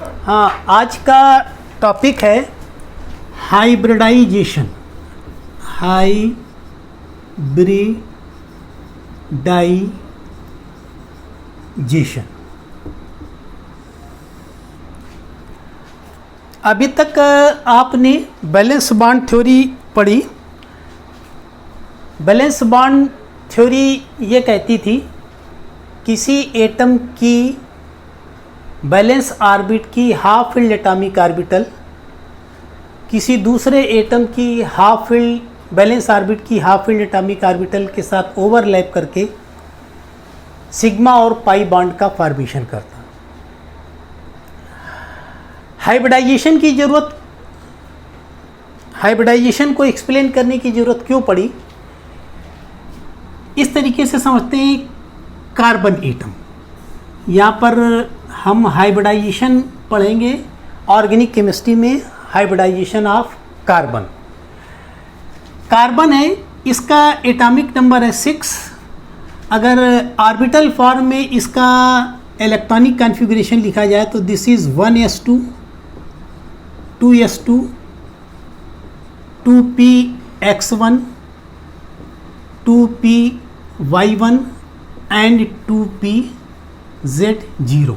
हाँ, आज का टॉपिक है हाइब्रिडाइजेशन। हाइब्रिडाइजेशन। अभी तक आपने बैलेंस बॉन्ड थ्योरी पढ़ी। बैलेंस बॉन्ड थ्योरी ये कहती थी किसी एटम की बैलेंस ऑर्बिट की हाफ फील्ड एटॉमिक ऑर्बिटल किसी दूसरे एटम की हाफ फील्ड बैलेंस ऑर्बिट की हाफ फील्ड एटॉमिक ऑर्बिटल के साथ ओवरलैप करके सिग्मा और पाई बॉन्ड का फॉर्मेशन करता। हाइब्रिडाइजेशन की ज़रूरत, हाइब्रिडाइजेशन को एक्सप्लेन करने की ज़रूरत क्यों पड़ी, इस तरीके से समझते हैं। कार्बन एटम, यहाँ पर हम हाइब्रिडाइजेशन पढ़ेंगे ऑर्गेनिक केमिस्ट्री में। Hybridisation of carbon. कार्बन है, इसका एटॉमिक नंबर है 6। अगर ऑर्बिटल फॉर्म में इसका इलेक्ट्रॉनिक कॉन्फ़िगरेशन लिखा जाए तो this is 1s2, 2s2, 2px1, 2py1 and 2pz0।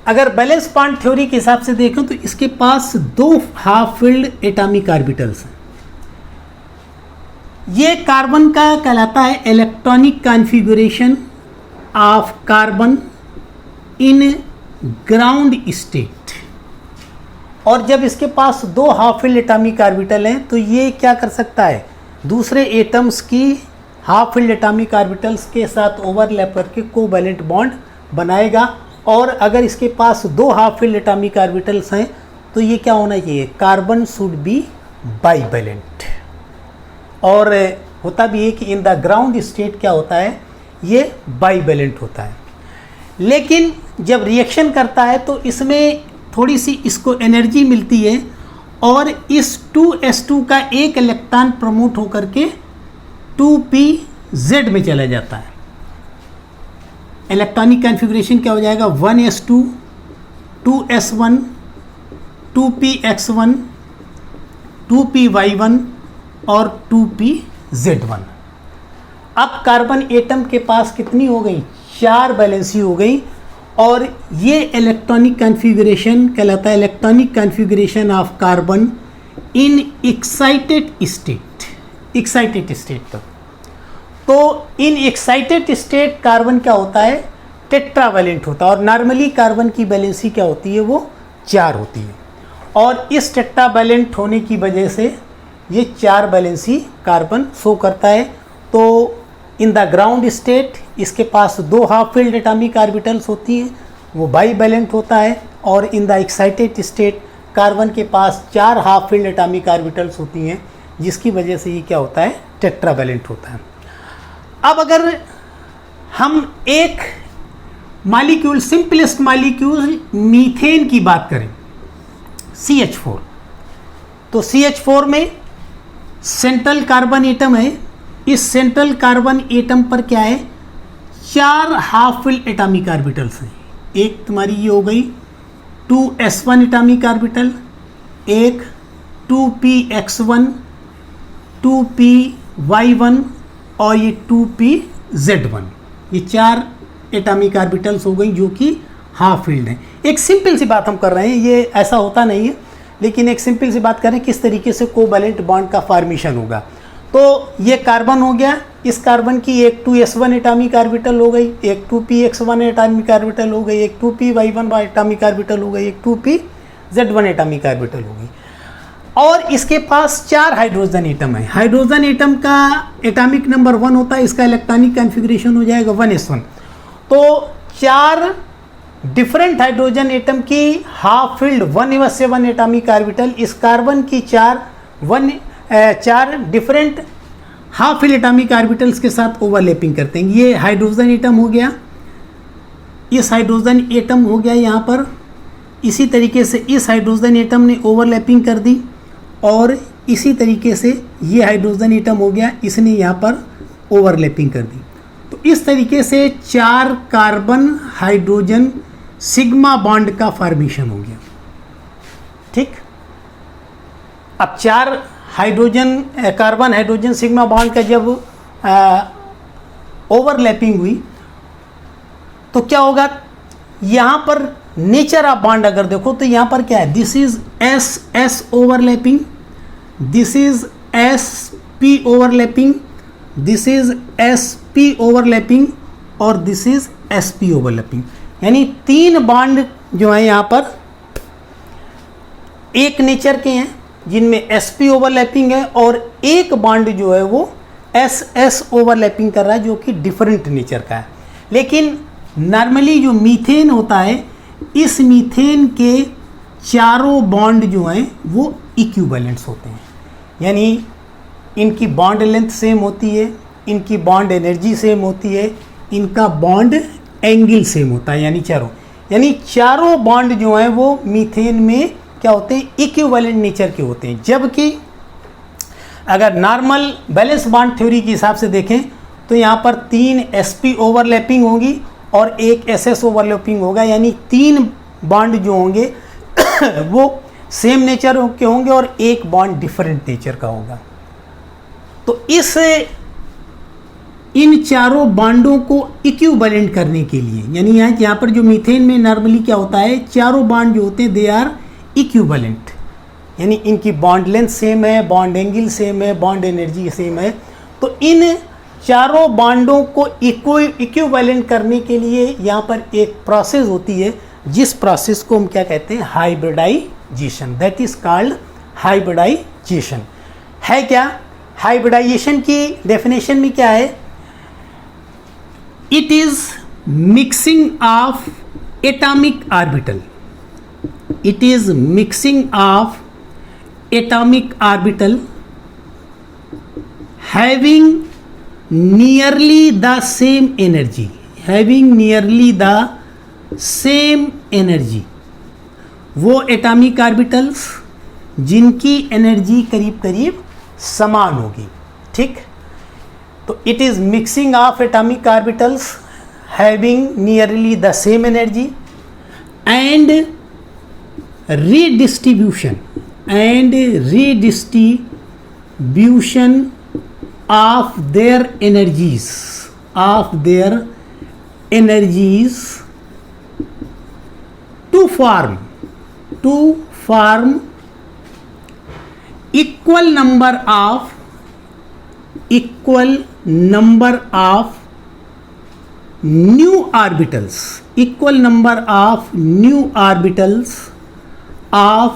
अगर बैलेंस बॉन्ड थ्योरी के हिसाब से देखें तो इसके पास 2 हाफ फील्ड एटॉमिक ऑर्बिटल्स हैं। ये कार्बन का कहलाता है electronic configuration of carbon in ground state. और जब इसके पास 2 हाफ फील्ड एटॉमिक ऑर्बिटल हैं तो ये क्या कर सकता है, दूसरे एटम्स की हाफ फील्ड एटॉमिक ऑर्बिटल्स के साथ ओवरलैप करके कोवैलेंट बॉन्ड बनाएगा। और अगर इसके पास 2 हाफ फील्ड एटॉमिक ऑर्बिटल्स हैं तो ये क्या होना चाहिए, कार्बन शुड बी बाइवैलेंट। और होता भी है कि इन द ग्राउंड स्टेट क्या होता है, ये बाइवैलेंट होता है। लेकिन जब रिएक्शन करता है तो इसमें थोड़ी सी इसको एनर्जी मिलती है और इस 2s2 का एक इलेक्ट्रॉन प्रमोट होकर के 2pz में चला जाता है। इलेक्ट्रॉनिक कॉन्फ़िगरेशन क्या हो जाएगा, 1s2, 2s1, 2px1, 2py1 और 2pz1। अब कार्बन एटम के पास कितनी हो गई, 4 वैलेंसी हो गई। और ये इलेक्ट्रॉनिक कॉन्फ़िगरेशन कहलाता है electronic configuration of carbon in excited state. Excited state तक तो इन एक्साइटेड स्टेट कार्बन क्या होता है, टेट्रावैलेंट होता है। और नॉर्मली कार्बन की वैलेंसी क्या होती है, वो 4 होती है। और इस टेट्रावैलेंट होने की वजह से ये 4 वैलेंसी कार्बन शो करता है। तो इन द ग्राउंड स्टेट इसके पास 2 हाफ फील्ड एटॉमिक ऑर्बिटल्स होती हैं, वो बाइवैलेंट होता है। और इन द एक्साइटेड स्टेट कार्बन के पास 4 हाफ फील्ड एटॉमिक ऑर्बिटल्स होती हैं, जिसकी वजह से ये क्या होता है, टेट्रावैलेंट होता है। अब अगर हम एक मॉलिक्यूल, सिंपलेस्ट मॉलिक्यूल मीथेन की बात करें, CH4, तो CH4 में सेंट्रल कार्बन एटम है। इस सेंट्रल कार्बन एटम पर क्या है, 4 हाफ फील्ड एटॉमिक ऑर्बिटल्स हैं। एक तुम्हारी ये हो गई 2s1 एटॉमिक ऑर्बिटल, एक 2px1, 2py1 और ये 2pz1। ये 4 एटॉमिक ऑर्बिटल्स हो गई जो कि हाफ फील्ड हैं। एक सिंपल सी बात हम कर रहे हैं, ये ऐसा होता नहीं है, लेकिन एक सिंपल सी बात करें किस तरीके से कोवैलेंट बॉन्ड का फॉर्मेशन होगा। तो ये कार्बन हो गया, इस कार्बन की एक 2s1 एटॉमिक ऑर्बिटल हो गई, एक 2px1 एटॉमिक ऑर्बिटल हो गई, एक 2py1 एटॉमिक ऑर्बिटल हो गई, एक 2pz1 एटॉमिक ऑर्बिटल हो गई। और इसके पास 4 हाइड्रोजन एटम है। हाइड्रोजन एटम का एटॉमिक नंबर 1 होता है, इसका इलेक्ट्रॉनिक कॉन्फ़िगरेशन हो जाएगा 1s1। तो 4 डिफरेंट हाइड्रोजन एटम की half field 1s1 atomic orbital इस कार्बन की 4 different half field atomic orbitals के साथ ओवरलैपिंग करते हैं। ये हाइड्रोजन एटम हो गया, इस हाइड्रोजन एटम हो गया यहाँ पर। इसी तरीके से इस हाइड्रोजन एटम ने ओवरलैपिंग कर दी और इसी तरीके से ये हाइड्रोजन एटम हो गया, इसने यहाँ पर ओवरलैपिंग कर दी। तो इस तरीके से 4 कार्बन हाइड्रोजन सिग्मा बॉन्ड का फॉर्मेशन हो गया। ठीक, अब 4 hydrogen carbon hydrogen sigma bond का जब ओवरलैपिंग हुई तो क्या होगा, यहाँ पर नेचर ऑफ बॉन्ड अगर देखो तो यहाँ पर क्या है, this is s s overlapping, this is s p overlapping, this is s p overlapping और this is s p overlapping. यानी 3 बॉन्ड जो है यहाँ पर एक नेचर के हैं जिनमें एस पी ओवरलैपिंग है और एक बॉन्ड जो है वो एस एस ओवरलैपिंग कर रहा है जो कि डिफरेंट नेचर का है। लेकिन नॉर्मली जो मीथेन होता है, इस मीथेन के चारों बॉन्ड जो हैं वो इक्विवेलेंट्स होते हैं, यानी इनकी बॉन्ड लेंथ सेम होती है, इनकी बॉन्ड एनर्जी सेम होती है, इनका बॉन्ड एंगल सेम होता है, यानी चारों बॉन्ड जो हैं वो मीथेन में क्या होते हैं, इक्विवेलेंट नेचर के होते हैं। जबकि अगर नॉर्मल बैलेंस बॉन्ड थ्योरी के हिसाब से देखें तो यहाँ पर 3 sp ओवरलैपिंग होगी और एक ss ओवरलैपिंग होगा, यानी 3 बॉन्ड जो होंगे वो सेम नेचर के होंगे और एक बॉन्ड डिफरेंट नेचर का होगा। तो इन चारों बॉन्डों को इक्विवेलेंट करने के लिए, यानी यहाँ पर जो मीथेन में नॉर्मली क्या होता है, चारों बॉन्ड जो होते हैं दे आर इक्विवेलेंट, यानी इनकी बॉन्ड लेंथ सेम है, बॉन्ड एंगल सेम है, बॉन्ड एनर्जी सेम है। तो इन चारों बॉन्डों को इक्विवेलेंट करने के लिए यहाँ पर एक प्रोसेस होती है जिस प्रोसेस को हम क्या कहते हैं, hybridisation, that is called hybridisation. है क्या, हाइब्रिडाइजेशन की डेफिनेशन में क्या है, it is mixing of atomic orbital, it is mixing of atomic orbital having nearly the same energy, वो एटॉमिक ऑर्बिटल्स जिनकी एनर्जी करीब करीब समान होगी। ठीक, तो it is mixing of atomic orbitals having nearly the same energy and redistribution of their energies to form equal number of new orbitals of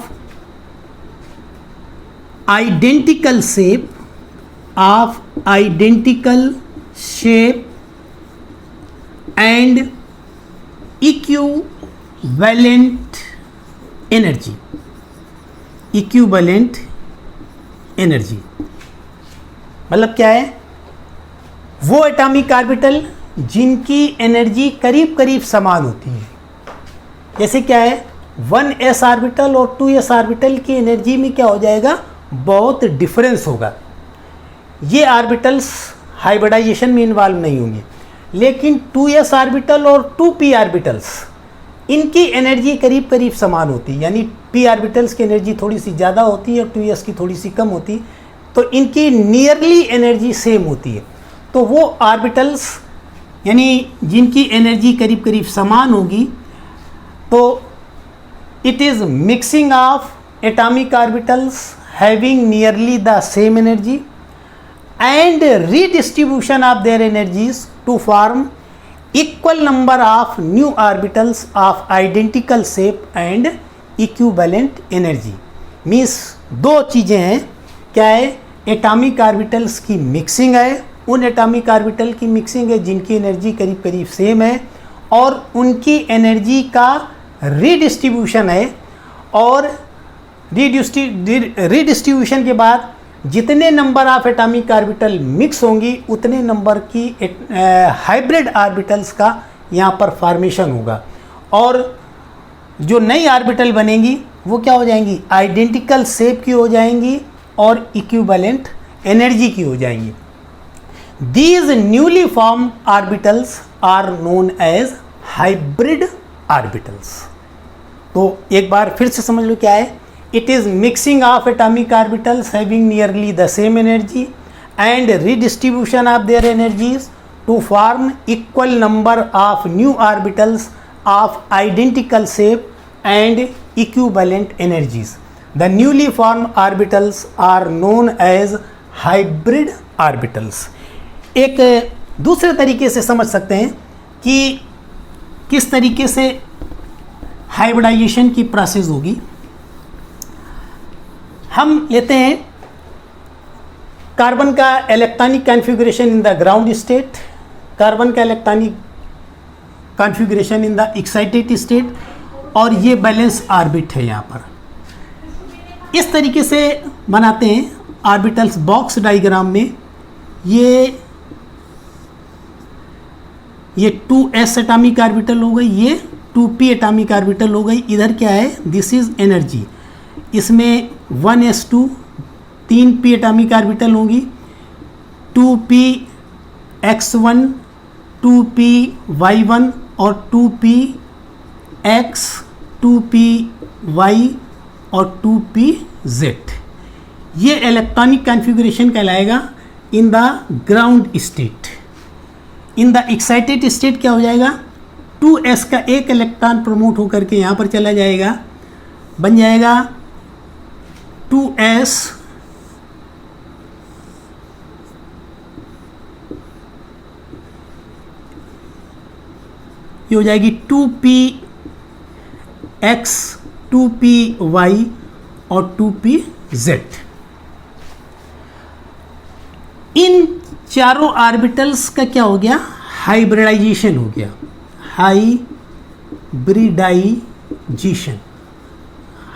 identical shape and equivalent energy। मतलब क्या है, वो एटॉमिक ऑर्बिटल जिनकी energy करीब करीब समान होती है। जैसे क्या है, 1s ऑर्बिटल और 2s ऑर्बिटल की एनर्जी में क्या हो जाएगा, बहुत डिफरेंस होगा। ये ऑर्बिटल्स हाइब्रिडाइजेशन में इन्वॉल्व नहीं होंगे, लेकिन 2s ऑर्बिटल और 2p ऑर्बिटल्स इनकी एनर्जी करीब करीब समान होती है, यानी p ऑर्बिटल्स की एनर्जी थोड़ी सी ज़्यादा होती है और 2s की थोड़ी सी कम होती है, तो इनकी नियरली एनर्जी सेम होती है। तो वो ऑर्बिटल्स यानी जिनकी एनर्जी करीब करीब समान होगी, तो it is mixing of atomic orbitals having nearly the same energy and redistribution of their energies to form equal number of new orbitals of identical shape and equivalent energy। Means 2 चीज़ें हैं, क्या है, atomic orbitals की mixing है, उन atomic orbital की mixing है जिनकी एनर्जी करीब करीब सेम है और उनकी एनर्जी का रीडिस्ट्रीब्यूशन है, और रीडिस्ट्रीब्यूशन के बाद जितने number of atomic orbital mix होंगी उतने नंबर की हाइब्रिड ऑर्बिटल्स का यहाँ पर फॉर्मेशन होगा, और जो नई ऑर्बिटल बनेंगी वो क्या हो जाएंगी, आइडेंटिकल शेप की हो जाएंगी और इक्विवेलेंट एनर्जी की हो जाएंगी। These newly formed orbitals are known as hybrid orbitals. तो एक बार फिर से समझ लो क्या है. It is mixing of atomic orbitals having nearly the same energy and redistribution of their energies to form equal number of new orbitals of identical shape and equivalent energies. The newly formed orbitals are known as hybrid orbitals. एक दूसरे तरीके से समझ सकते हैं कि किस तरीके से हाइब्रिडाइजेशन की प्रोसेस होगी. हम लेते हैं कार्बन का electronic configuration in the ground state, carbon का electronic configuration in the excited state, और ये बैलेंस ऑर्बिट है. यहाँ पर इस तरीके से बनाते हैं ऑर्बिटल्स. बॉक्स डायग्राम में ये 2s एटॉमिक ऑर्बिटल हो गई, ये 2p एटॉमिक ऑर्बिटल हो गई. इधर क्या है, दिस इज एनर्जी. इसमें 1s2 3p एटॉमिक ऑर्बिटल होंगी, 2p x1 2p y1 और 2p x 2p y और 2p z. ये इलेक्ट्रॉनिक कॉन्फ़िगरेशन कहलाएगा इन the ground state. In the excited state क्या हो जाएगा, 2s का एक इलेक्ट्रॉन प्रमोट होकर के यहाँ पर चला जाएगा, बन जाएगा 2s ये हो जाएगी 2p x 2p y और 2p z. इन चारों ऑर्बिटल्स का क्या हो गया, हाइब्रिडाइजेशन हो गया.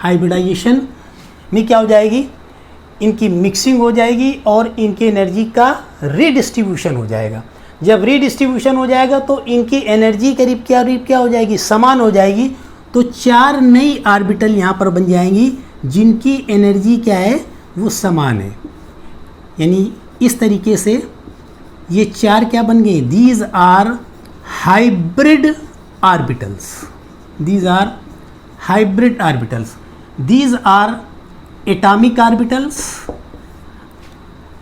हाइब्रिडाइजेशन में क्या हो जाएगी, इनकी मिक्सिंग हो जाएगी और इनकी एनर्जी का रीडिस्ट्रीब्यूशन हो जाएगा. जब रीडिस्ट्रीब्यूशन हो जाएगा तो इनकी एनर्जी करीब क्या हो जाएगी, समान हो जाएगी. तो 4 नई ऑर्बिटल यहाँ पर बन जाएंगी जिनकी एनर्जी क्या है, वो समान है. यानी इस तरीके से ये 4 क्या बन गए, these are hybrid orbitals. These are hybrid orbitals. These are atomic orbitals.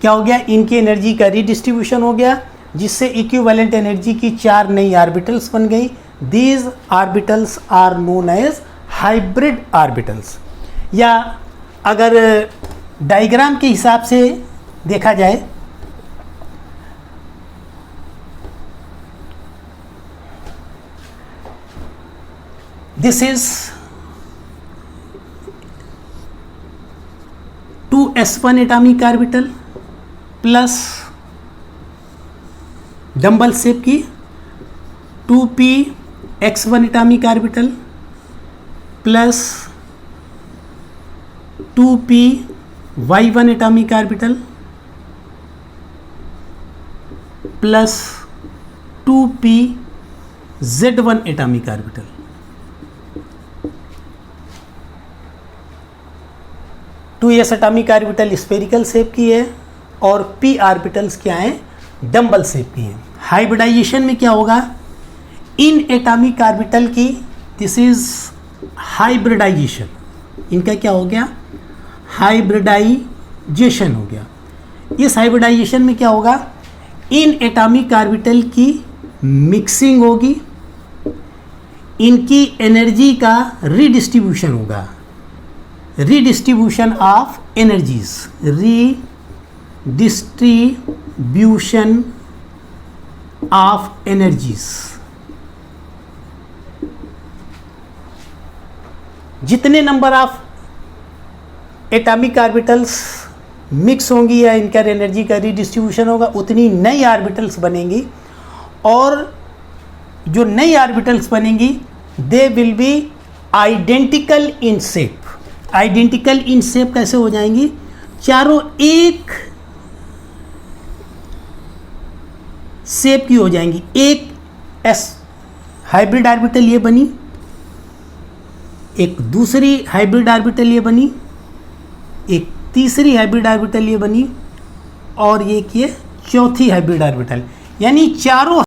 क्या हो गया, इनकी एनर्जी का रीडिस्ट्रीब्यूशन हो गया जिससे इक्विवेलेंट एनर्जी की 4 नई ऑर्बिटल्स बन गई. These orbitals are known as hybrid orbitals. या अगर डायग्राम के हिसाब से देखा जाए, this is 2s1 atomic orbital plus dumbbell shape की 2p x1 atomic orbital plus 2p y1 atomic orbital plus 2p z1 atomic orbital. Two S atomic orbital spherical shape की है और p ऑर्बिटल्स क्या हैं, डंबल शेप की हैं. Hybridisation में क्या होगा, इन एटॉमिक ऑर्बिटल की, दिस इज हाइब्रिडाइजेशन, इनका क्या हो गया, हाइब्रिडाइजेशन हो गया. इस हाइब्रिडाइजेशन में क्या होगा, इन एटॉमिक ऑर्बिटल की मिक्सिंग होगी, इनकी एनर्जी का रीडिस्ट्रीब्यूशन होगा. Redistribution of energies, redistribution of energies. जितने number of atomic orbitals mix होंगी या इनका एनर्जी का रीडिस्ट्रीब्यूशन होगा, उतनी नई ऑर्बिटल्स बनेंगी. और जो नई ऑर्बिटल्स बनेंगी they will be identical in shape. Identical in shape कैसे हो जाएंगी, चारों एक शेप की हो जाएंगी. एक एस हाइब्रिड ऑर्बिटल ये बनी, एक दूसरी हाइब्रिड ऑर्बिटल ये बनी, एक तीसरी हाइब्रिड ऑर्बिटल ये बनी, और एक ये चौथी हाइब्रिड ऑर्बिटल, यानी चारों